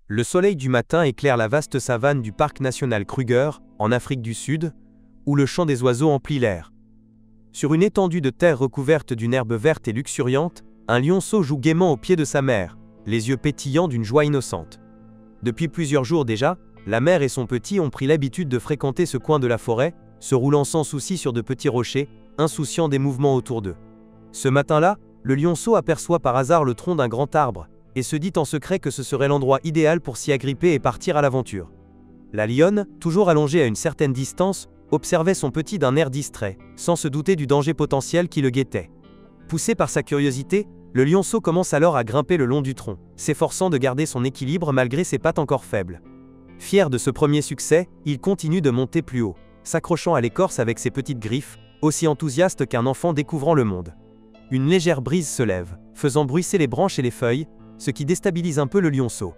Le soleil du matin éclaire la vaste savane du parc national Kruger, en Afrique du Sud, où le chant des oiseaux emplit l'air. Sur une étendue de terre recouverte d'une herbe verte et luxuriante, un lionceau joue gaiement au pied de sa mère, les yeux pétillants d'une joie innocente. Depuis plusieurs jours déjà, la mère et son petit ont pris l'habitude de fréquenter ce coin de la forêt, se roulant sans souci sur de petits rochers, insouciants des mouvements autour d'eux. Ce matin-là, le lionceau aperçoit par hasard le tronc d'un grand arbre, et se dit en secret que ce serait l'endroit idéal pour s'y agripper et partir à l'aventure. La lionne, toujours allongée à une certaine distance, observait son petit d'un air distrait, sans se douter du danger potentiel qui le guettait. Poussé par sa curiosité, le lionceau commence alors à grimper le long du tronc, s'efforçant de garder son équilibre malgré ses pattes encore faibles. Fier de ce premier succès, il continue de monter plus haut, s'accrochant à l'écorce avec ses petites griffes, aussi enthousiaste qu'un enfant découvrant le monde. Une légère brise se lève, faisant bruisser les branches et les feuilles, ce qui déstabilise un peu le lionceau.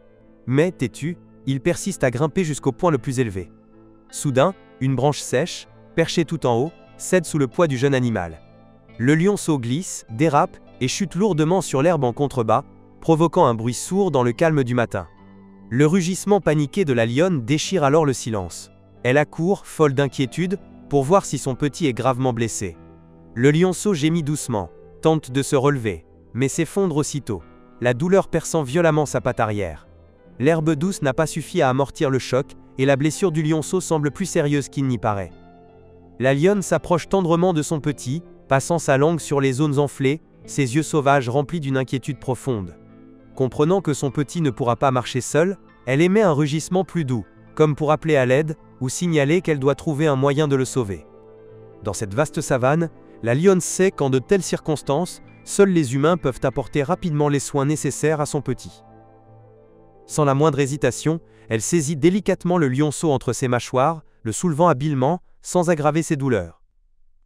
Mais, têtu, il persiste à grimper jusqu'au point le plus élevé. Soudain, une branche sèche, perchée tout en haut, cède sous le poids du jeune animal. Le lionceau glisse, dérape, et chute lourdement sur l'herbe en contrebas, provoquant un bruit sourd dans le calme du matin. Le rugissement paniqué de la lionne déchire alors le silence. Elle accourt, folle d'inquiétude, pour voir si son petit est gravement blessé. Le lionceau gémit doucement, tente de se relever, mais s'effondre aussitôt, la douleur perçant violemment sa patte arrière. L'herbe douce n'a pas suffi à amortir le choc, et la blessure du lionceau semble plus sérieuse qu'il n'y paraît. La lionne s'approche tendrement de son petit, passant sa langue sur les zones enflées, ses yeux sauvages remplis d'une inquiétude profonde. Comprenant que son petit ne pourra pas marcher seul, elle émet un rugissement plus doux, comme pour appeler à l'aide, ou signaler qu'elle doit trouver un moyen de le sauver. Dans cette vaste savane, la lionne sait qu'en de telles circonstances, seuls les humains peuvent apporter rapidement les soins nécessaires à son petit. Sans la moindre hésitation, elle saisit délicatement le lionceau entre ses mâchoires, le soulevant habilement, sans aggraver ses douleurs.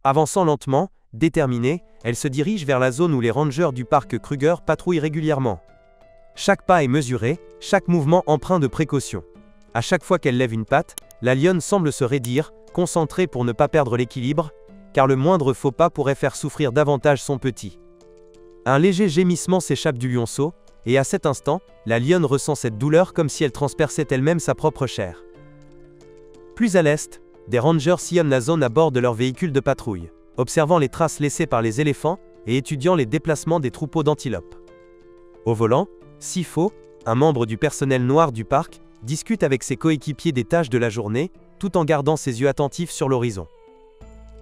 Avançant lentement, déterminée, elle se dirige vers la zone où les rangers du parc Kruger patrouillent régulièrement. Chaque pas est mesuré, chaque mouvement empreint de précaution. À chaque fois qu'elle lève une patte, la lionne semble se raidir, concentrée pour ne pas perdre l'équilibre, car le moindre faux pas pourrait faire souffrir davantage son petit. Un léger gémissement s'échappe du lionceau, et à cet instant, la lionne ressent cette douleur comme si elle transperçait elle-même sa propre chair. Plus à l'est, des rangers sillonnent la zone à bord de leur véhicule de patrouille, observant les traces laissées par les éléphants et étudiant les déplacements des troupeaux d'antilopes. Au volant, Sifo, un membre du personnel noir du parc, discute avec ses coéquipiers des tâches de la journée, tout en gardant ses yeux attentifs sur l'horizon.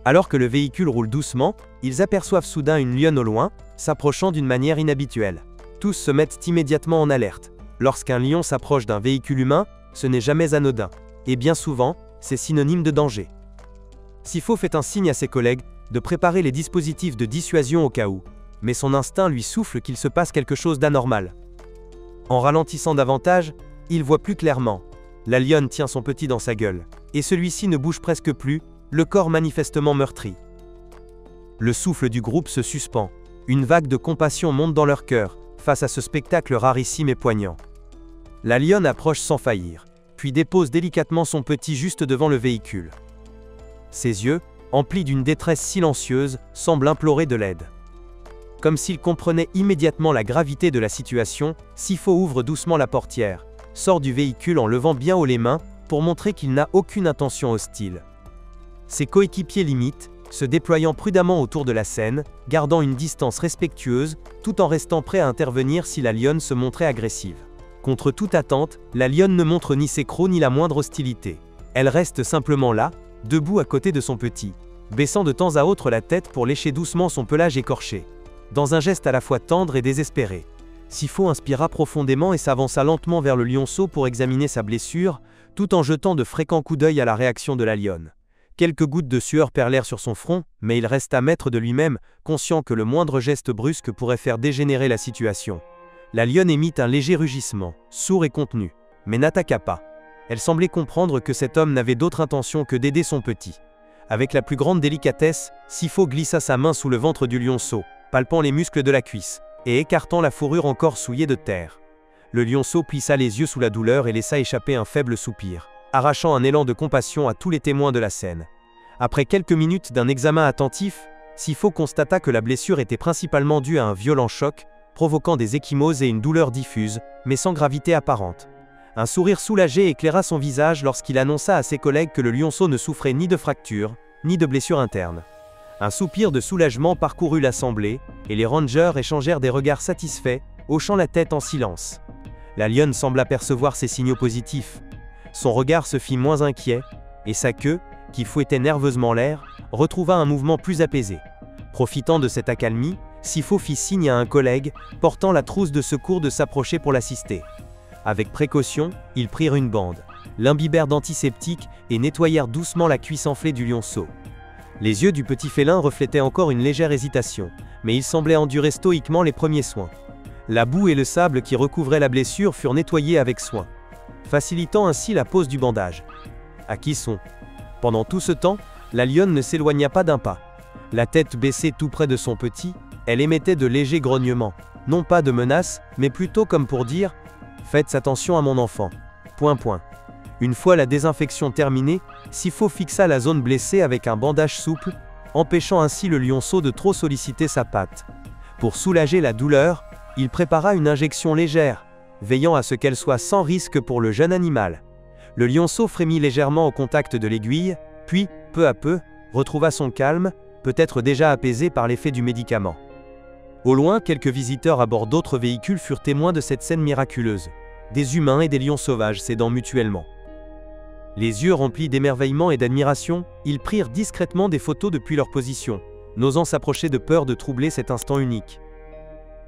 Alors que le véhicule roule doucement, ils aperçoivent soudain une lionne au loin, s'approchant d'une manière inhabituelle. Tous se mettent immédiatement en alerte. Lorsqu'un lion s'approche d'un véhicule humain, ce n'est jamais anodin, et bien souvent, c'est synonyme de danger. Sifo fait un signe à ses collègues de préparer les dispositifs de dissuasion au cas où, mais son instinct lui souffle qu'il se passe quelque chose d'anormal. En ralentissant davantage, il voit plus clairement. La lionne tient son petit dans sa gueule, et celui-ci ne bouge presque plus, le corps manifestement meurtri. Le souffle du groupe se suspend, une vague de compassion monte dans leur cœur, face à ce spectacle rarissime et poignant. La lionne approche sans faillir, puis dépose délicatement son petit juste devant le véhicule. Ses yeux, emplis d'une détresse silencieuse, semblent implorer de l'aide. Comme s'il comprenait immédiatement la gravité de la situation, Sifo ouvre doucement la portière, sort du véhicule en levant bien haut les mains, pour montrer qu'il n'a aucune intention hostile. Ses coéquipiers l'imitent, se déployant prudemment autour de la scène, gardant une distance respectueuse, tout en restant prêt à intervenir si la lionne se montrait agressive. Contre toute attente, la lionne ne montre ni ses crocs ni la moindre hostilité. Elle reste simplement là, debout à côté de son petit, baissant de temps à autre la tête pour lécher doucement son pelage écorché. Dans un geste à la fois tendre et désespéré, Sifo inspira profondément et s'avança lentement vers le lionceau pour examiner sa blessure, tout en jetant de fréquents coups d'œil à la réaction de la lionne. Quelques gouttes de sueur perlèrent sur son front, mais il resta maître de lui-même, conscient que le moindre geste brusque pourrait faire dégénérer la situation. La lionne émit un léger rugissement, sourd et contenu, mais n'attaqua pas. Elle semblait comprendre que cet homme n'avait d'autre intention que d'aider son petit. Avec la plus grande délicatesse, Sifo glissa sa main sous le ventre du lionceau, palpant les muscles de la cuisse, et écartant la fourrure encore souillée de terre. Le lionceau plissa les yeux sous la douleur et laissa échapper un faible soupir, arrachant un élan de compassion à tous les témoins de la scène. Après quelques minutes d'un examen attentif, Sifo constata que la blessure était principalement due à un violent choc, provoquant des ecchymoses et une douleur diffuse, mais sans gravité apparente. Un sourire soulagé éclaira son visage lorsqu'il annonça à ses collègues que le lionceau ne souffrait ni de fracture, ni de blessure interne. Un soupir de soulagement parcourut l'assemblée, et les rangers échangèrent des regards satisfaits, hochant la tête en silence. La lionne sembla percevoir ces signaux positifs. Son regard se fit moins inquiet, et sa queue, qui fouettait nerveusement l'air, retrouva un mouvement plus apaisé. Profitant de cette accalmie, Sifo fit signe à un collègue, portant la trousse de secours, de s'approcher pour l'assister. Avec précaution, ils prirent une bande, l'imbibèrent d'antiseptique et nettoyèrent doucement la cuisse enflée du lionceau. Les yeux du petit félin reflétaient encore une légère hésitation, mais il semblait endurer stoïquement les premiers soins. La boue et le sable qui recouvraient la blessure furent nettoyés avec soin, facilitant ainsi la pose du bandage. À qui sont ? Pendant tout ce temps, la lionne ne s'éloigna pas d'un pas. La tête baissée tout près de son petit, elle émettait de légers grognements, non pas de menaces, mais plutôt comme pour dire « Faites attention à mon enfant. » Une fois la désinfection terminée, Sifo fixa la zone blessée avec un bandage souple, empêchant ainsi le lionceau de trop solliciter sa patte. Pour soulager la douleur, il prépara une injection légère, veillant à ce qu'elle soit sans risque pour le jeune animal. Le lionceau frémit légèrement au contact de l'aiguille, puis, peu à peu, retrouva son calme, peut-être déjà apaisé par l'effet du médicament. Au loin, quelques visiteurs à bord d'autres véhicules furent témoins de cette scène miraculeuse. Des humains et des lions sauvages s'aidant mutuellement. Les yeux remplis d'émerveillement et d'admiration, ils prirent discrètement des photos depuis leur position, n'osant s'approcher de peur de troubler cet instant unique.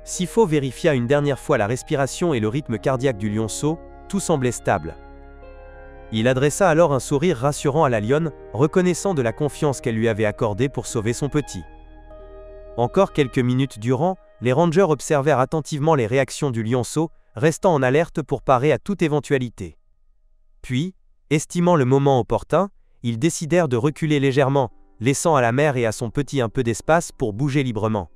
Sifo vérifia une dernière fois la respiration et le rythme cardiaque du lionceau, tout semblait stable. Il adressa alors un sourire rassurant à la lionne, reconnaissant de la confiance qu'elle lui avait accordée pour sauver son petit. Encore quelques minutes durant, les rangers observèrent attentivement les réactions du lionceau, restant en alerte pour parer à toute éventualité. Puis, estimant le moment opportun, ils décidèrent de reculer légèrement, laissant à la mère et à son petit un peu d'espace pour bouger librement.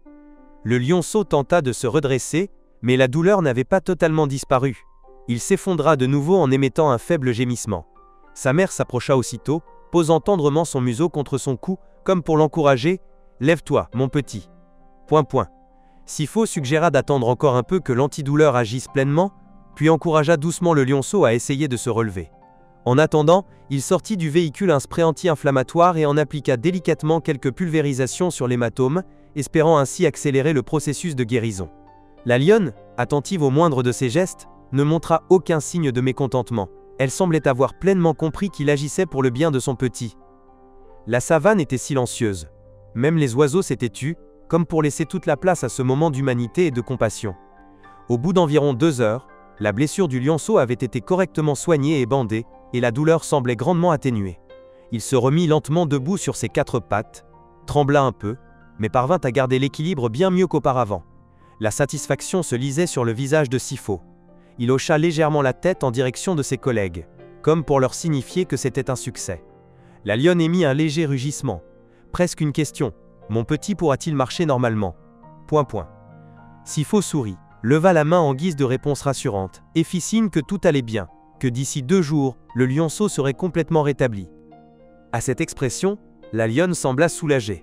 Le lionceau tenta de se redresser, mais la douleur n'avait pas totalement disparu. Il s'effondra de nouveau en émettant un faible gémissement. Sa mère s'approcha aussitôt, posant tendrement son museau contre son cou, comme pour l'encourager. « Lève-toi, mon petit. » Sifo suggéra d'attendre encore un peu que l'antidouleur agisse pleinement, puis encouragea doucement le lionceau à essayer de se relever. En attendant, il sortit du véhicule un spray anti-inflammatoire et en appliqua délicatement quelques pulvérisations sur l'hématome, espérant ainsi accélérer le processus de guérison. La lionne, attentive au moindre de ses gestes, ne montra aucun signe de mécontentement. Elle semblait avoir pleinement compris qu'il agissait pour le bien de son petit. La savane était silencieuse. Même les oiseaux s'étaient tus, comme pour laisser toute la place à ce moment d'humanité et de compassion. Au bout d'environ 2 heures, la blessure du lionceau avait été correctement soignée et bandée, et la douleur semblait grandement atténuée. Il se remit lentement debout sur ses 4 pattes, trembla un peu, mais parvint à garder l'équilibre bien mieux qu'auparavant. La satisfaction se lisait sur le visage de Sifo. Il hocha légèrement la tête en direction de ses collègues, comme pour leur signifier que c'était un succès. La lionne émit un léger rugissement. Presque une question. Mon petit pourra-t-il marcher normalement ? Sifo sourit, leva la main en guise de réponse rassurante, et fit signe que tout allait bien, que d'ici 2 jours, le lionceau serait complètement rétabli. À cette expression, la lionne sembla soulagée.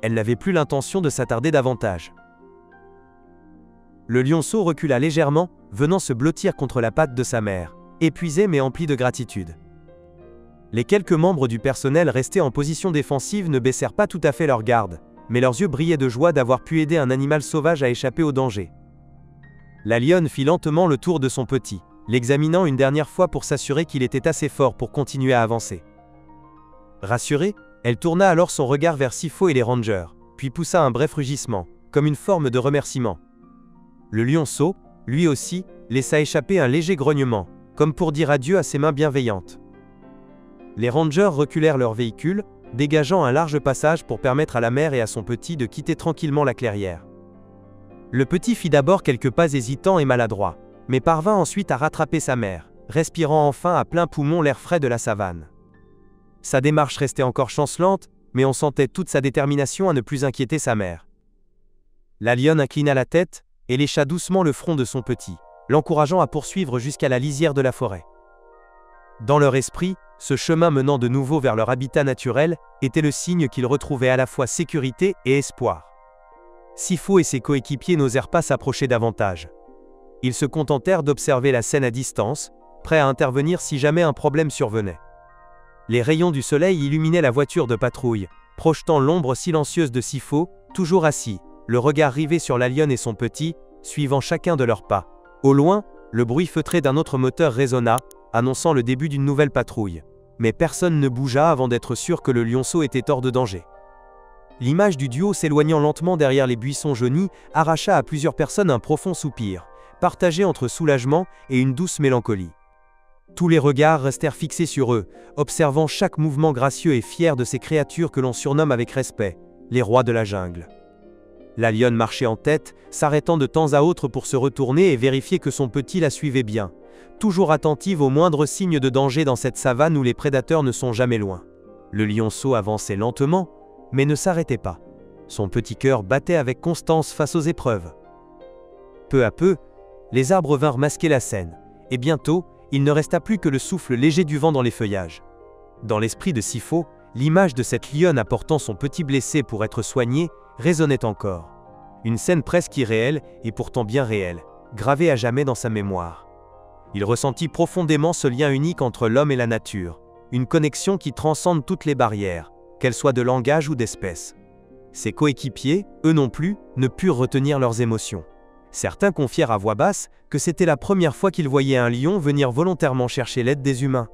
Elle n'avait plus l'intention de s'attarder davantage. Le lionceau recula légèrement, venant se blottir contre la patte de sa mère, épuisé mais empli de gratitude. Les quelques membres du personnel restés en position défensive ne baissèrent pas tout à fait leur garde, mais leurs yeux brillaient de joie d'avoir pu aider un animal sauvage à échapper au danger. La lionne fit lentement le tour de son petit, l'examinant une dernière fois pour s'assurer qu'il était assez fort pour continuer à avancer. Rassurée, elle tourna alors son regard vers Sifo et les rangers, puis poussa un bref rugissement, comme une forme de remerciement. Le lionceau, lui aussi, laissa échapper un léger grognement, comme pour dire adieu à ses mains bienveillantes. Les rangers reculèrent leur véhicule, dégageant un large passage pour permettre à la mère et à son petit de quitter tranquillement la clairière. Le petit fit d'abord quelques pas hésitants et maladroits, mais parvint ensuite à rattraper sa mère, respirant enfin à plein poumon l'air frais de la savane. Sa démarche restait encore chancelante, mais on sentait toute sa détermination à ne plus inquiéter sa mère. La lionne inclina la tête et lécha doucement le front de son petit, l'encourageant à poursuivre jusqu'à la lisière de la forêt. Dans leur esprit, ce chemin menant de nouveau vers leur habitat naturel était le signe qu'ils retrouvaient à la fois sécurité et espoir. Sifo et ses coéquipiers n'osèrent pas s'approcher davantage. Ils se contentèrent d'observer la scène à distance, prêts à intervenir si jamais un problème survenait. Les rayons du soleil illuminaient la voiture de patrouille, projetant l'ombre silencieuse de Sifo, toujours assis, le regard rivé sur la lionne et son petit, suivant chacun de leurs pas. Au loin, le bruit feutré d'un autre moteur résonna, annonçant le début d'une nouvelle patrouille. Mais personne ne bougea avant d'être sûr que le lionceau était hors de danger. L'image du duo s'éloignant lentement derrière les buissons jaunis arracha à plusieurs personnes un profond soupir, partagé entre soulagement et une douce mélancolie. Tous les regards restèrent fixés sur eux, observant chaque mouvement gracieux et fier de ces créatures que l'on surnomme avec respect, les rois de la jungle. La lionne marchait en tête, s'arrêtant de temps à autre pour se retourner et vérifier que son petit la suivait bien, toujours attentive aux moindres signes de danger dans cette savane où les prédateurs ne sont jamais loin. Le lionceau avançait lentement, mais ne s'arrêtait pas. Son petit cœur battait avec constance face aux épreuves. Peu à peu, les arbres vinrent masquer la scène, et bientôt, il ne resta plus que le souffle léger du vent dans les feuillages. Dans l'esprit de Sifo, l'image de cette lionne apportant son petit blessé pour être soigné résonnait encore. Une scène presque irréelle, et pourtant bien réelle, gravée à jamais dans sa mémoire. Il ressentit profondément ce lien unique entre l'homme et la nature, une connexion qui transcende toutes les barrières, qu'elles soient de langage ou d'espèce. Ses coéquipiers, eux non plus, ne purent retenir leurs émotions. Certains confièrent à voix basse que c'était la première fois qu'ils voyaient un lion venir volontairement chercher l'aide des humains.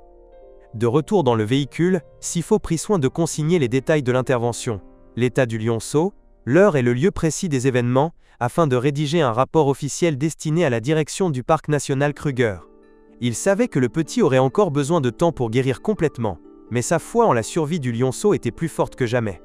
De retour dans le véhicule, Sifo prit soin de consigner les détails de l'intervention, l'état du lionceau, l'heure et le lieu précis des événements, afin de rédiger un rapport officiel destiné à la direction du parc national Kruger. Il savait que le petit aurait encore besoin de temps pour guérir complètement, mais sa foi en la survie du lionceau était plus forte que jamais.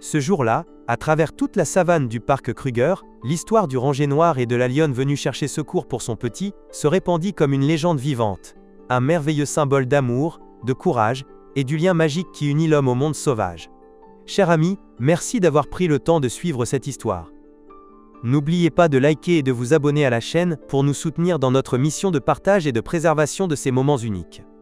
Ce jour-là, à travers toute la savane du parc Kruger, l'histoire du rangé noir et de la lionne venue chercher secours pour son petit se répandit comme une légende vivante, un merveilleux symbole d'amour, de courage et du lien magique qui unit l'homme au monde sauvage. Chers amis, merci d'avoir pris le temps de suivre cette histoire. N'oubliez pas de liker et de vous abonner à la chaîne pour nous soutenir dans notre mission de partage et de préservation de ces moments uniques.